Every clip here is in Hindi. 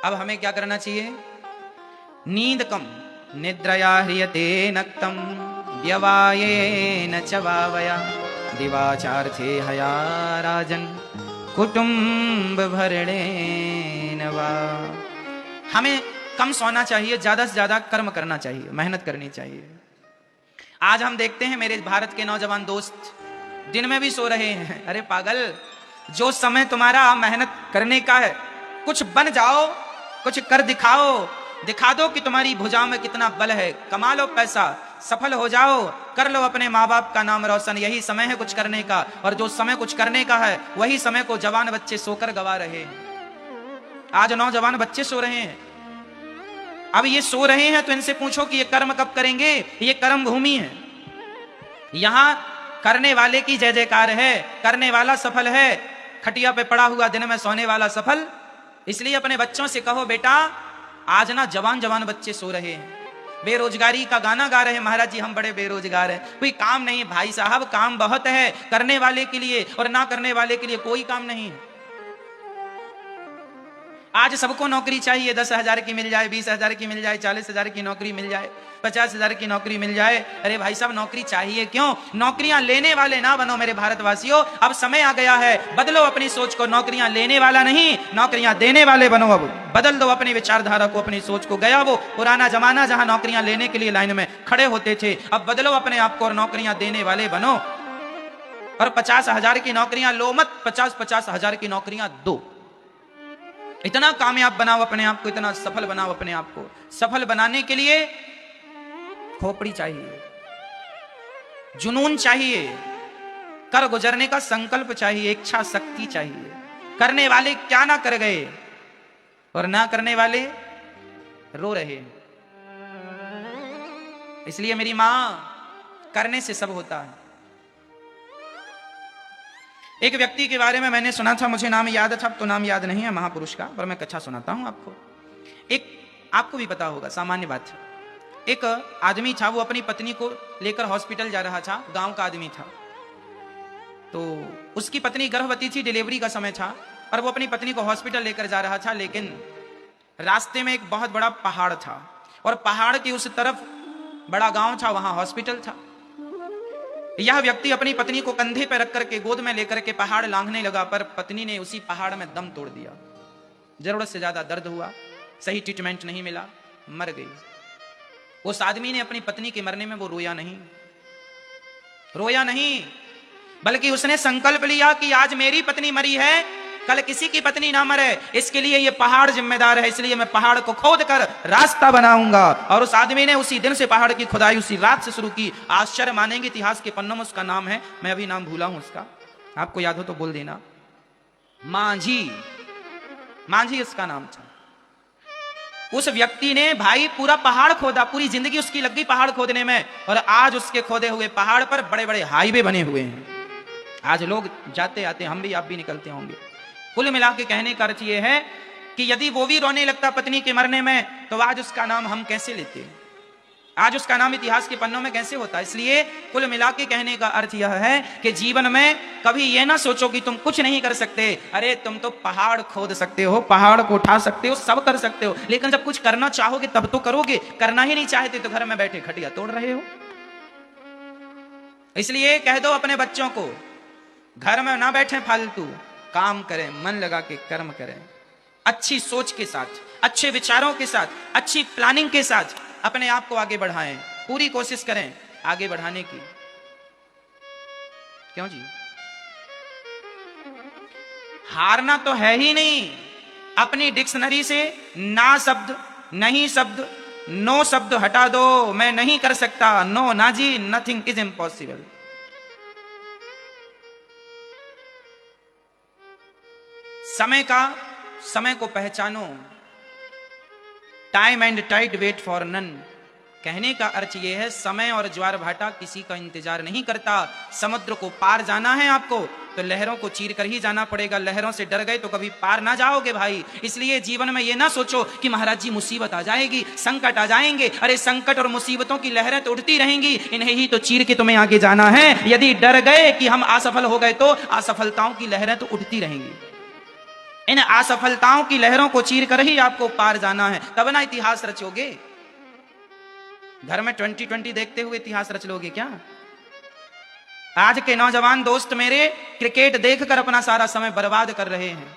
अब हमें क्या करना चाहिए? नींद कम, निद्रया ह्रियते नक्तम व्यवायेन च वावया दिवाचार्थे हया राजन कुटुंब भरणेन वा। हमें कम सोना चाहिए, ज्यादा से ज्यादा कर्म करना चाहिए, मेहनत करनी चाहिए। आज हम देखते हैं मेरे भारत के नौजवान दोस्त दिन में भी सो रहे हैं। अरे पागल, जो समय तुम्हारा मेहनत करने का है, कुछ बन जाओ, कुछ कर दिखाओ, दिखा दो कि तुम्हारी भुजा में कितना बल है, कमा लो पैसा, सफल हो जाओ, कर लो अपने माँ बाप का नाम रोशन। यही समय है कुछ करने का। और जो समय कुछ करने का है, वही समय को जवान बच्चे सोकर गवा रहे हैं। आज नौजवान बच्चे सो रहे हैं। अब ये सो रहे हैं तो इनसे पूछो कि ये कर्म कब करेंगे? ये कर्म भूमि है, यहां करने वाले की जय जयकार है, करने वाला सफल है। खटिया पे पड़ा हुआ दिन में सोने वाला सफल। इसलिए अपने बच्चों से कहो, बेटा आज ना जवान जवान बच्चे सो रहे हैं, बेरोजगारी का गाना गा रहे हैं, महाराज जी हम बड़े बेरोजगार हैं, कोई काम नहीं। भाई साहब काम बहुत है, करने वाले के लिए और ना करने वाले के लिए कोई काम नहीं है। आज सबको नौकरी चाहिए, 10,000 की मिल जाए, 20,000 की मिल जाए, 40,000 की नौकरी मिल जाए, 50,000 की नौकरी मिल जाए। अरे भाई साहब नौकरी चाहिए क्यों? नौकरियां लेने वाले ना बनो मेरे भारतवासियों। अब समय आ गया है, बदलो अपनी सोच को। नौकरियां लेने वाला नहीं, नौकरियां देने वाले बनो। अब बदल दो अपनी विचारधारा को, अपनी सोच को। गया वो पुराना जमाना जहां नौकरियां लेने के लिए लाइन में खड़े होते थे। अब बदलो अपने आप को और नौकरियां देने वाले बनो। और 50,000 की नौकरियां लो मत, 50,000 की नौकरियां दो। इतना कामयाब बनाओ अपने आप को, इतना सफल बनाओ अपने आप को। सफल बनाने के लिए खोपड़ी चाहिए, जुनून चाहिए, कर गुजरने का संकल्प चाहिए, इच्छा शक्ति चाहिए। करने वाले क्या ना कर गए और ना करने वाले रो रहे। इसलिए मेरी मां, करने से सब होता है। एक व्यक्ति के बारे में मैंने सुना था, मुझे नाम याद था, अब तो नाम याद नहीं है महापुरुष का, पर मैं कथा सुनाता हूं आपको। एक आपको भी पता होगा, सामान्य बात है। एक आदमी था, वो अपनी पत्नी को लेकर हॉस्पिटल जा रहा था, गांव का आदमी था। तो उसकी पत्नी गर्भवती थी, डिलीवरी का समय था, और वो अपनी पत्नी को हॉस्पिटल लेकर जा रहा था। लेकिन रास्ते में एक बहुत बड़ा पहाड़ था, और पहाड़ की उस तरफ बड़ा गांव था, वहां हॉस्पिटल था। यह व्यक्ति अपनी पत्नी को कंधे पर रख करके गोद में लेकर के पहाड़ लांघने लगा, पर पत्नी ने उसी पहाड़ में दम तोड़ दिया। जरूरत से ज्यादा दर्द हुआ, सही ट्रीटमेंट नहीं मिला, मर गई। उस आदमी ने अपनी पत्नी के मरने में वो रोया नहीं, बल्कि उसने संकल्प लिया कि आज मेरी पत्नी मरी है, कल किसी की पत्नी ना मरे, इसके लिए ये पहाड़ जिम्मेदार है। इसलिए मैं पहाड़ को खोद कर रास्ता बनाऊंगा। और उस आदमी ने उसी दिन से पहाड़ की खुदाई उसी रात से शुरू की। आश्चर्य मानेंगे, इतिहास के पन्नों में उसका नाम है, मैं अभी नाम भूला हूं उसका, आपको याद हो तो बोल देना। मांझी उसका नाम था। उस व्यक्ति ने भाई पूरा पहाड़ खोदा, पूरी जिंदगी उसकी लग गई पहाड़ खोदने में, और आज उसके खोदे हुए पहाड़ पर बड़े बड़े हाईवे बने हुए हैं। आज लोग जाते आते, हम भी आप भी निकलते होंगे। कुल मिला के कहने का अर्थ यह है कि यदि वो भी रोने लगता पत्नी के मरने में, तो आज उसका नाम हम कैसे लेते, आज उसका नाम इतिहास के पन्नों में कैसे होता। इसलिए कुल मिला के कहने का अर्थ यह है कि जीवन में कभी यह ना सोचो कि तुम कुछ नहीं कर सकते। अरे तुम तो पहाड़ खोद सकते हो, पहाड़ को उठा सकते हो, सब कर सकते हो, लेकिन जब कुछ करना चाहोगे तब तो करोगे। करना ही नहीं चाहते तो घर में बैठे खटिया तोड़ रहे हो। इसलिए कह दो अपने बच्चों को, घर में ना बैठे फालतू, काम करें, मन लगा के कर्म करें, अच्छी सोच के साथ, अच्छे विचारों के साथ, अच्छी प्लानिंग के साथ अपने आप को आगे बढ़ाएं। पूरी कोशिश करें आगे बढ़ाने की। क्यों जी? हारना तो है ही नहीं। अपनी डिक्शनरी से ना शब्द, नहीं शब्द, नो शब्द हटा दो। मैं नहीं कर सकता, नो ना जी, नथिंग इज इम्पॉसिबल। समय को पहचानो। Time and tide wait for none. कहने का अर्थ यह है, समय और ज्वार भाटा किसी का इंतजार नहीं करता। समुद्र को पार जाना है आपको तो लहरों को चीर कर ही जाना पड़ेगा। लहरों से डर गए तो कभी पार ना जाओगे भाई। इसलिए जीवन में यह ना सोचो कि महाराज जी मुसीबत आ जाएगी, संकट आ जाएंगे। अरे संकट और मुसीबतों की लहरें तो उठती रहेंगी, इन्हें ही तो चीर के तुम्हें आगे जाना है। यदि डर गए कि हम असफल हो गए तो असफलताओं की लहरें तो उठती रहेंगी। इन असफलताओं की लहरों को चीर कर ही आपको पार जाना है, तब ना इतिहास रचोगे। घर में 2020 देखते हुए इतिहास रच लोगे क्या? आज के नौजवान दोस्त मेरे क्रिकेट देखकर अपना सारा समय बर्बाद कर रहे हैं।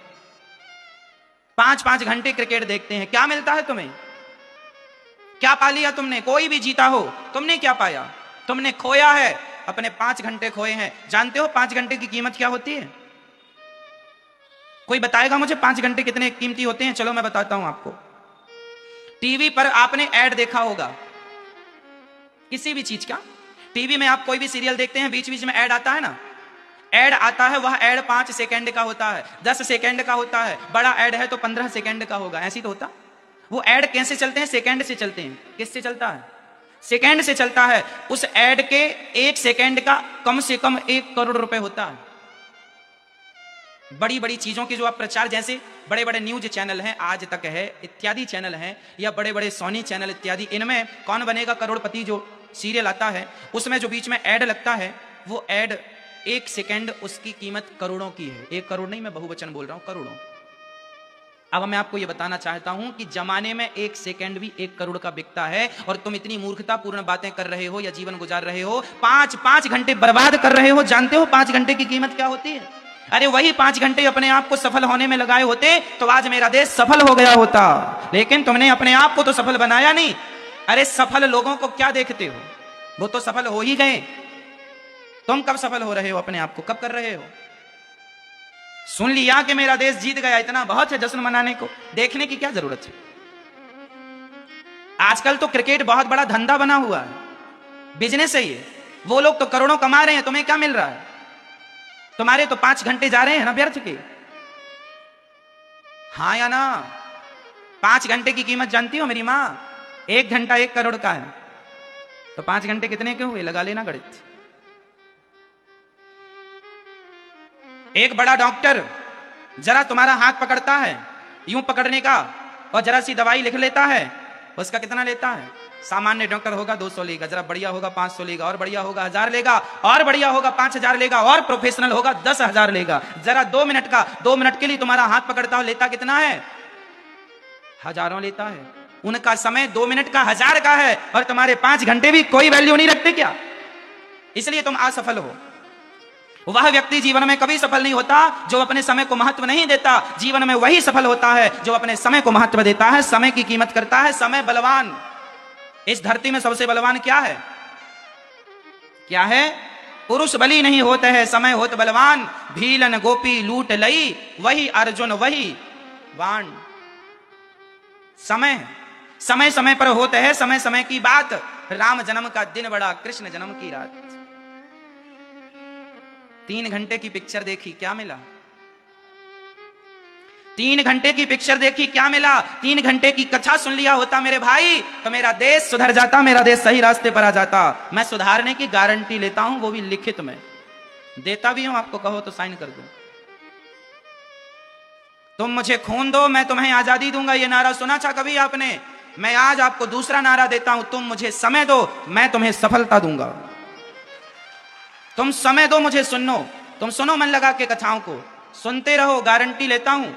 5-5 घंटे क्रिकेट देखते हैं। क्या मिलता है तुम्हें? क्या पा लिया तुमने? कोई भी जीता हो, तुमने क्या पाया? तुमने खोया है, अपने 5 घंटे खोए हैं। जानते हो 5 घंटे की कीमत क्या होती है? कोई बताएगा मुझे 5 घंटे कितने कीमती होते हैं? चलो मैं बताता हूं आपको। टीवी पर आपने ऐड देखा होगा किसी भी चीज का। टीवी में आप कोई भी सीरियल देखते हैं, बीच बीच में ऐड आता है ना। ऐड आता है, वह ऐड 5 सेकंड का होता है, 10 सेकंड का होता है। बड़ा ऐड है तो 15 सेकंड का होगा, ऐसी तो होता। वो ऐड कैसे चलते हैं? सेकंड से चलते हैं। किससे चलता है? सेकंड से चलता है। उस ऐड के 1 सेकंड का कम से कम 1 करोड़ रुपए होता है। बड़ी बड़ी चीजों की जो आप प्रचार, जैसे बड़े बड़े न्यूज चैनल हैं, आज तक है इत्यादि चैनल हैं, या बड़े बड़े सोनी चैनल इत्यादि, इनमें कौन बनेगा करोड़पति जो सीरियल आता है, उसमें जो बीच में ऐड लगता है, वो ऐड 1 सेकंड उसकी कीमत करोड़ों की है। 1 करोड़ नहीं, मैं बहुवचन बोल रहा हूं, करोड़ों। अब मैं आपको यह बताना चाहता हूं कि जमाने में 1 सेकंड भी 1 करोड़ का बिकता है, और तुम इतनी मूर्खतापूर्ण बातें कर रहे हो या जीवन गुजार रहे हो, 5-5 घंटे बर्बाद कर रहे हो। जानते हो 5 घंटे की कीमत क्या होती है? अरे वही 5 घंटे अपने आप को सफल होने में लगाए होते तो आज मेरा देश सफल हो गया होता, लेकिन तुमने अपने आप को तो सफल बनाया नहीं। अरे सफल लोगों को क्या देखते हो? वो तो सफल हो ही गए। तुम कब सफल हो रहे हो? अपने आप को कब कर रहे हो? सुन लिया कि मेरा देश जीत गया, इतना बहुत है जश्न मनाने को, देखने की क्या जरूरत है? आजकल तो क्रिकेट बहुत बड़ा धंधा बना हुआ है, बिजनेस है ये। वो लोग तो करोड़ों कमा रहे हैं, तुम्हें क्या मिल रहा है? तुम्हारे तो 5 घंटे जा रहे हैं ना व्यर्थ के। हाँ या ना? 5 घंटे की कीमत जानती हो मेरी माँ? 1 घंटा 1 करोड़ का है, तो 5 घंटे कितने के हुए? लगा लेना गणित। एक बड़ा डॉक्टर जरा तुम्हारा हाथ पकड़ता है, यूं पकड़ने का, और जरा सी दवाई लिख लेता है, उसका कितना लेता है? सामान्य डॉक्टर होगा 200 लेगा, जरा बढ़िया होगा 500 लेगा, और बढ़िया होगा 1000 लेगा, और बढ़िया होगा 5000 लेगा, और प्रोफेशनल होगा 10,000 लेगा। जरा 2 मिनट का, 2 मिनट के लिए तुम्हारा हाथ पकड़ता हो, लेता कितना है? हजारों लेता है। उनका समय 2 मिनट का 1000 का है, और तुम्हारे 5 घंटे भी कोई वैल्यू नहीं रखते क्या? इसलिए तुम असफल हो। वह व्यक्ति जीवन में कभी सफल नहीं होता जो अपने समय को महत्व नहीं देता। जीवन में वही सफल होता है जो अपने समय को महत्व देता है, समय की कीमत करता है। समय बलवान। इस धरती में सबसे बलवान क्या है? क्या है? पुरुष बली नहीं होते हैं, समय होत बलवान। भीलन गोपी लूट लई, वही अर्जुन वही बाण। समय समय समय पर होते हैं, समय समय की बात। राम जन्म का दिन बड़ा, कृष्ण जन्म की रात। 3 घंटे की पिक्चर देखी, क्या मिला? 3 घंटे की पिक्चर देखी, क्या मिला? 3 घंटे की कथा सुन लिया होता मेरे भाई, तो मेरा देश सुधर जाता, मेरा देश सही रास्ते पर आ जाता। मैं सुधारने की गारंटी लेता हूं, वो भी लिखित में देता भी हूं। आपको कहो तो साइन कर दूं। तुम मुझे खून दो, मैं तुम्हें आजादी दूंगा। ये नारा सुना था कभी आपने? मैं आज आपको दूसरा नारा देता हूं, तुम मुझे समय दो, मैं तुम्हें सफलता दूंगा। तुम समय दो मुझे, सुनो, तुम सुनो मन लगा के कथाओं को, सुनते रहो, गारंटी लेता हूं।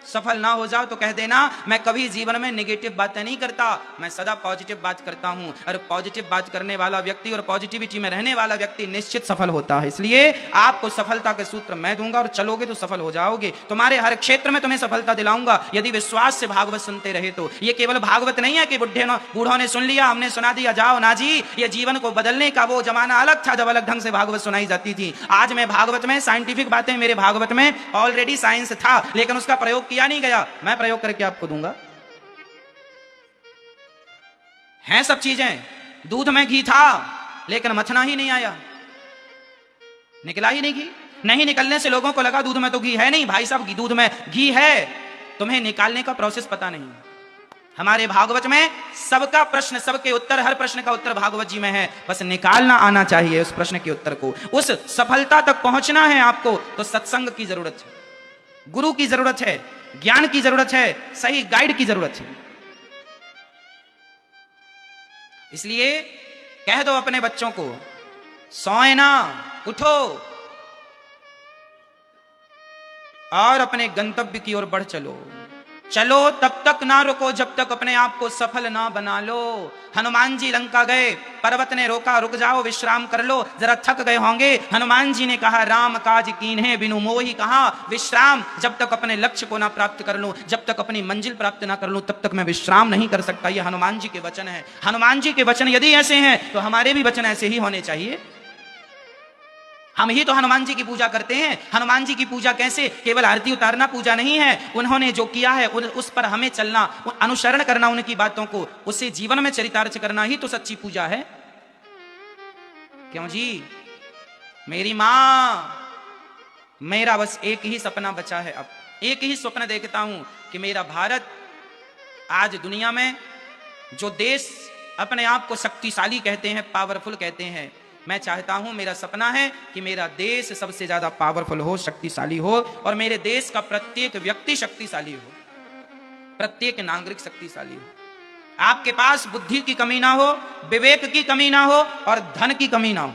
सफल ना हो जाओ तो कह देना मैं कभी जीवन में नेगेटिव बातें नहीं करता, मैं सदा पॉजिटिव बात करता हूं। और पॉजिटिव बात करने वाला व्यक्ति और पॉजिटिविटी में रहने वाला व्यक्ति निश्चित सफल होता है। इसलिए आपको सफलता के सूत्र मैं दूंगा, और चलोगे तो सफल हो जाओगे। तुम्हारे हर क्षेत्र में तुम्हें सफलता दिलाऊंगा यदि विश्वास से भागवत सुनते रहे तो। ये केवल भागवत नहीं है कि बूढ़ों ने सुन लिया, हमने सुना दिया, जाओ ना जी। ये जीवन को बदलने का वो जमाना अलग था जब अलग ढंग से भागवत सुनाई जाती थी। आज मैं भागवत में साइंटिफिक बातें, मेरे भागवत में ऑलरेडी साइंस था, लेकिन उसका प्रयोग किया नहीं गया। मैं प्रयोग करके आपको दूंगा। हैं सब चीजें। दूध में घी था, लेकिन मथना ही नहीं आया, निकला ही नहीं घी। नहीं निकलने से लोगों को लगा दूध में तो घी है नहीं। भाई साहब, दूध में घी है, तुम्हें निकालने का प्रोसेस पता नहीं। हमारे भागवत में सबका प्रश्न, सबके उत्तर, हर प्रश्न का उत्तर भागवत जी में है। बस निकालना आना चाहिए उस प्रश्न के उत्तर को। उस सफलता तक पहुंचना है आपको, तो सत्संग की जरूरत है, गुरु की जरूरत है, ज्ञान की जरूरत है, सही गाइड की जरूरत है। इसलिए कह दो अपने बच्चों को, सोए ना, उठो। और अपने गंतव्य की ओर बढ़ चलो। चलो तब तक ना रुको जब तक अपने आप को सफल ना बना लो। हनुमान जी लंका गए, पर्वत ने रोका, रुक जाओ विश्राम कर लो, जरा थक गए होंगे। हनुमान जी ने कहा राम काज कीन्हे बिनु मोहि कहा विश्राम। जब तक अपने लक्ष्य को ना प्राप्त कर लूं, जब तक अपनी मंजिल प्राप्त ना कर लूं, तब तक मैं विश्राम नहीं कर सकता। ये हनुमान जी के वचन है। हनुमान जी के वचन यदि ऐसे हैं तो हमारे भी वचन ऐसे ही होने चाहिए। हम ही तो हनुमान जी की पूजा करते हैं। हनुमान जी की पूजा कैसे? केवल आरती उतारना पूजा नहीं है। उन्होंने जो किया है उस पर हमें चलना, अनुसरण करना उनकी बातों को, उससे जीवन में चरितार्थ करना ही तो सच्ची पूजा है। क्यों जी? मेरी मां, मेरा बस एक ही सपना बचा है। अब एक ही स्वप्न देखता हूं कि मेरा भारत आज दुनिया में जो देश अपने आप को शक्तिशाली कहते हैं, पावरफुल कहते हैं, मैं चाहता हूं, मेरा सपना है कि मेरा देश सबसे ज्यादा पावरफुल हो, शक्तिशाली हो, और मेरे देश का प्रत्येक व्यक्ति शक्तिशाली हो, प्रत्येक नागरिक शक्तिशाली हो। आपके पास बुद्धि की कमी ना हो, विवेक की कमी ना हो, और धन की कमी ना हो।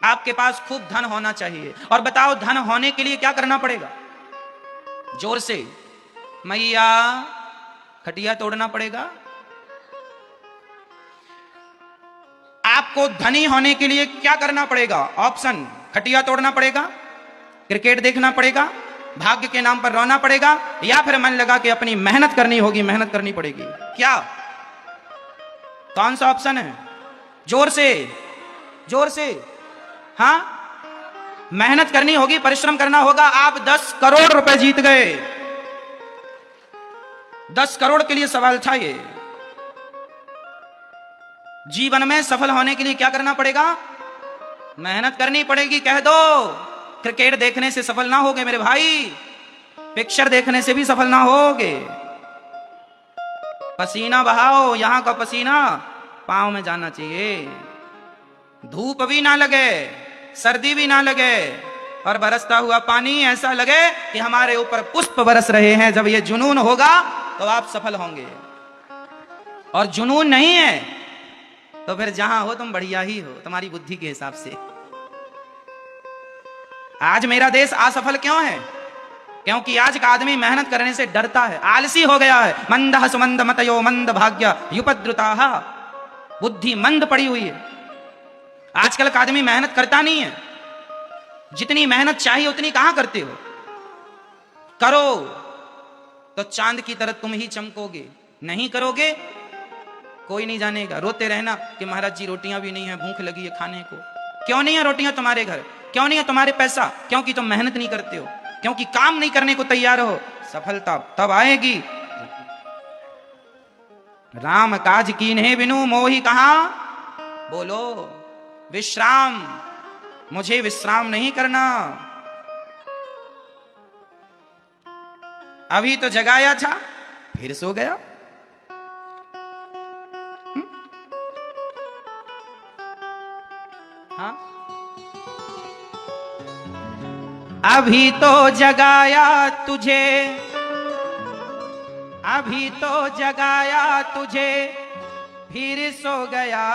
आपके पास खूब धन होना चाहिए। और बताओ धन होने के लिए क्या करना पड़ेगा? जोर से मैया खटिया तोड़ना पड़ेगा। आपको धनी होने के लिए क्या करना पड़ेगा? ऑप्शन, खटिया तोड़ना पड़ेगा, क्रिकेट देखना पड़ेगा, भाग्य के नाम पर रोना पड़ेगा, या फिर मन लगा के अपनी मेहनत करनी होगी, मेहनत करनी पड़ेगी। क्या, कौन सा ऑप्शन है? जोर से, जोर से। हाँ, मेहनत करनी होगी, परिश्रम करना होगा। आप 10 करोड़ रुपए जीत गए। 10 करोड़ के लिए सवाल था ये। जीवन में सफल होने के लिए क्या करना पड़ेगा? मेहनत करनी पड़ेगी। कह दो क्रिकेट देखने से सफल ना होगे मेरे भाई, पिक्चर देखने से भी सफल ना होगे। पसीना बहाओ, यहां का पसीना पांव में जाना चाहिए, धूप भी ना लगे, सर्दी भी ना लगे, और बरसता हुआ पानी ऐसा लगे कि हमारे ऊपर पुष्प बरस रहे हैं। जब ये जुनून होगा तो आप सफल होंगे। और जुनून नहीं है तो फिर जहां हो तुम बढ़िया ही हो, तुम्हारी बुद्धि के हिसाब से। आज मेरा देश असफल क्यों है? क्योंकि आज का आदमी मेहनत करने से डरता है, आलसी हो गया है। मंद सुमंद मतयो मंद भाग्य युपद्रुता, बुद्धि मंद पड़ी हुई है। आजकल का आदमी मेहनत करता नहीं है। जितनी मेहनत चाहिए उतनी कहां करते हो? करो तो चांद की तरह तुम ही चमकोगे, नहीं करोगे कोई नहीं जानेगा। रोते रहना कि महाराज जी रोटियां भी नहीं है, भूख लगी है खाने को। क्यों नहीं है रोटियां तुम्हारे घर? क्यों नहीं है तुम्हारे पैसा? क्योंकि तुम मेहनत नहीं करते हो, क्योंकि काम नहीं करने को तैयार हो। सफलता तब आएगी। राम काज कीन्हे बिनु मोहि कहा, बोलो विश्राम, मुझे विश्राम नहीं करना। अभी तो जगाया था फिर सो गया। हाँ? अभी तो जगाया तुझे, अभी तो जगाया तुझे, फिर सो गया।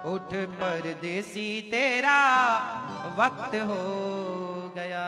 उठ परदेसी तेरा वक्त हो गया।